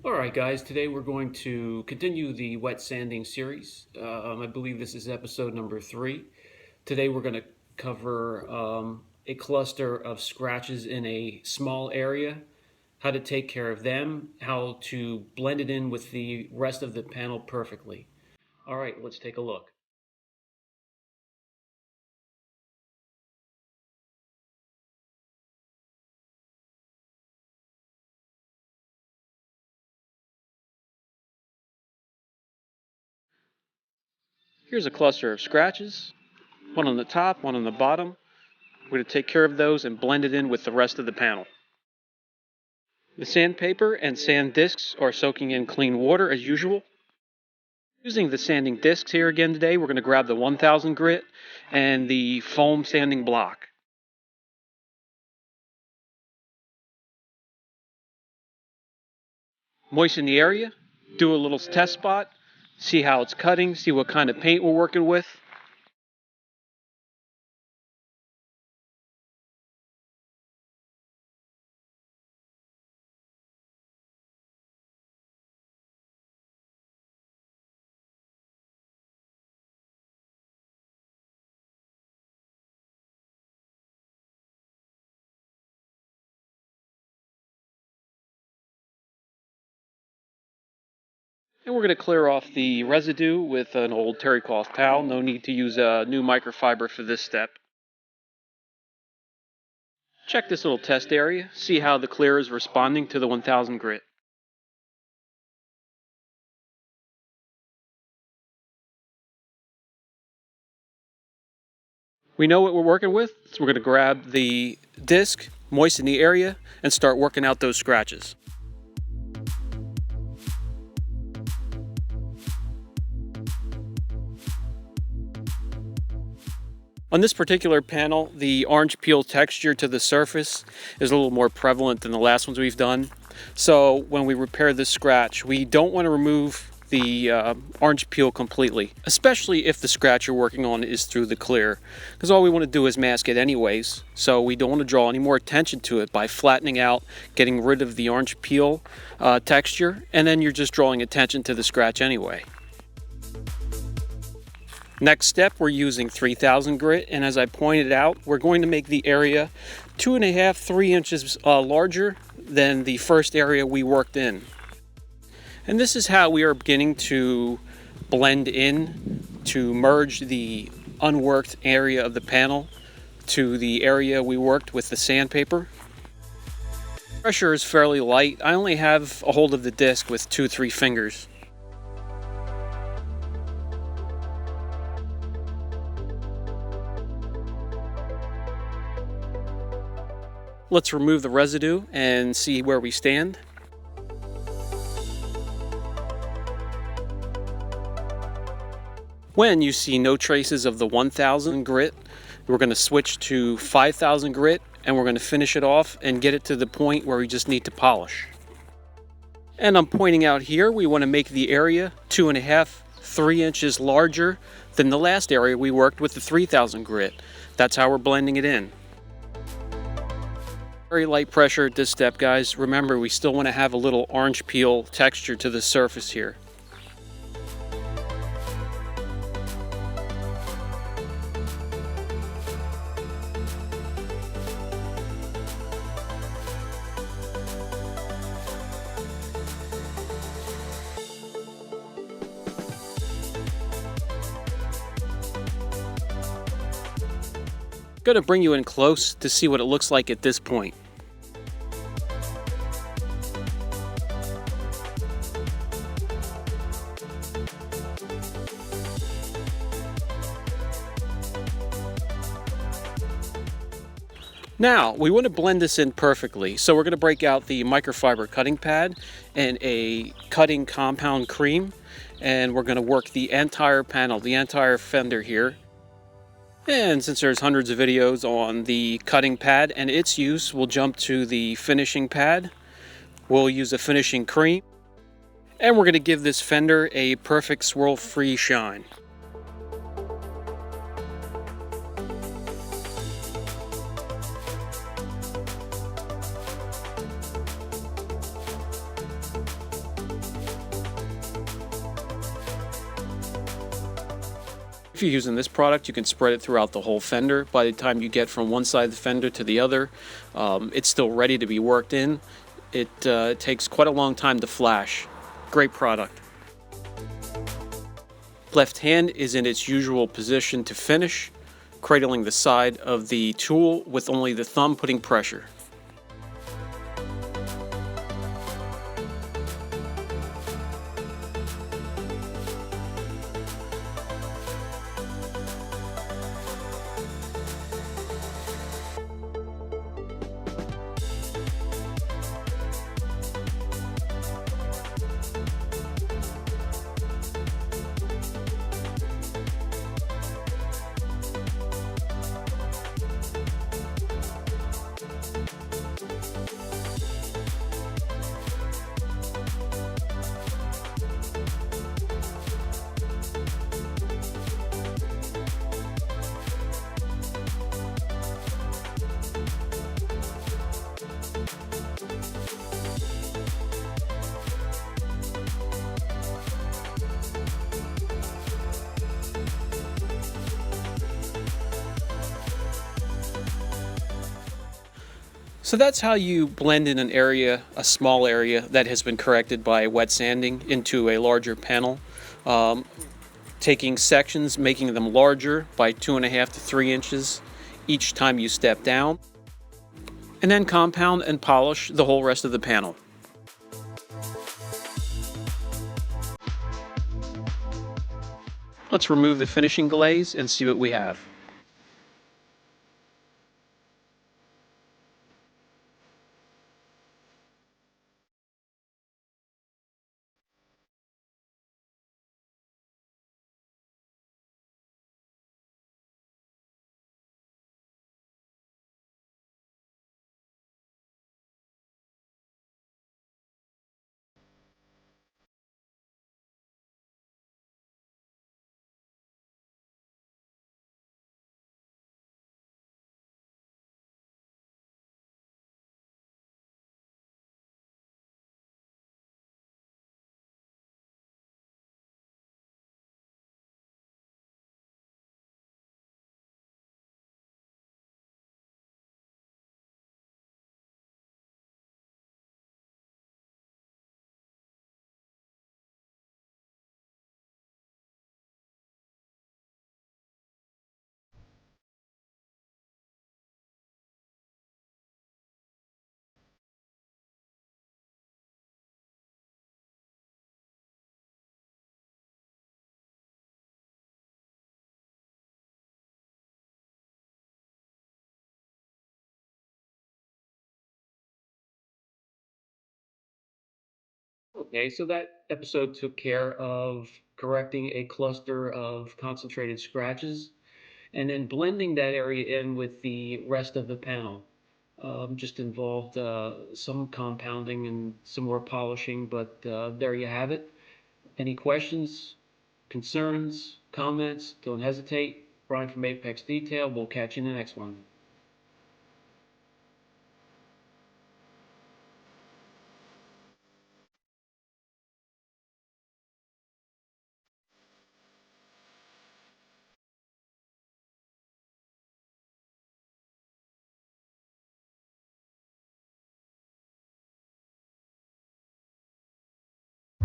Alright guys, today we're going to continue the wet sanding series. I believe this is episode number 3. Today we're going to cover a cluster of scratches in a small area, how to take care of them, how to blend it in with the rest of the panel perfectly. Alright, let's take a look. Here's a cluster of scratches, one on the top, one on the bottom. We're going to take care of those and blend it in with the rest of the panel. The sandpaper and sand discs are soaking in clean water as usual. Using the sanding discs here again today, we're going to grab the 1000 grit and the foam sanding block. Moisten the area, do a little test spot, see how it's cutting, see what kind of paint we're working with. And we're going to clear off the residue with an old terry cloth towel. No need to use a new microfiber for this step. Check this little test area, see how the clear is responding to the 1000 grit. We know what we're working with, so we're going to grab the disc, moisten the area, and start working out those scratches. On this particular panel, the orange peel texture to the surface is a little more prevalent than the last ones we've done. So when we repair this scratch, we don't want to remove the orange peel completely, especially if the scratch you're working on is through the clear, because all we want to do is mask it anyways. So we don't want to draw any more attention to it by flattening out, getting rid of the orange peel texture, and then you're just drawing attention to the scratch anyway. Next step, we're using 3000 grit, and as I pointed out, we're going to make the area 2.5–3 inches larger than the first area we worked in. And this is how we are beginning to blend in, to merge the unworked area of the panel to the area we worked with the sandpaper. Pressure is fairly light. I only have a hold of the disc with 2–3 fingers. Let's remove the residue and see where we stand. When you see no traces of the 1000 grit, we're going to switch to 5000 grit and we're going to finish it off and get it to the point where we just need to polish. And I'm pointing out here, we want to make the area 2.5–3 inches larger than the last area we worked with the 3000 grit. That's how we're blending it in. Very light pressure at this step, guys. Remember, we still want to have a little orange peel texture to the surface here. I'm going to bring you in close to see what it looks like at this point. Now, we want to blend this in perfectly, so we're going to break out the microfiber cutting pad and a cutting compound cream, and we're going to work the entire panel, the entire fender here. And since there's hundreds of videos on the cutting pad and its use, we'll jump to the finishing pad. We'll use a finishing cream, and we're going to give this fender a perfect swirl-free shine. If you're using this product, you can spread it throughout the whole fender. By the time you get from one side of the fender to the other, it's still ready to be worked in. It takes quite a long time to flash. Great product. Left hand is in its usual position to finish, cradling the side of the tool with only the thumb putting pressure. So that's how you blend in an area, a small area that has been corrected by wet sanding, into a larger panel. Taking sections, making them larger by 2.5 to 3 inches each time you step down, and then compound and polish the whole rest of the panel. Let's remove the finishing glaze and see what we have. Okay, so that episode took care of correcting a cluster of concentrated scratches and then blending that area in with the rest of the panel. Just involved some compounding and some more polishing, but there you have it. Any questions, concerns, comments? Don't hesitate. Brian from Apex Detail. We'll catch you in the next one.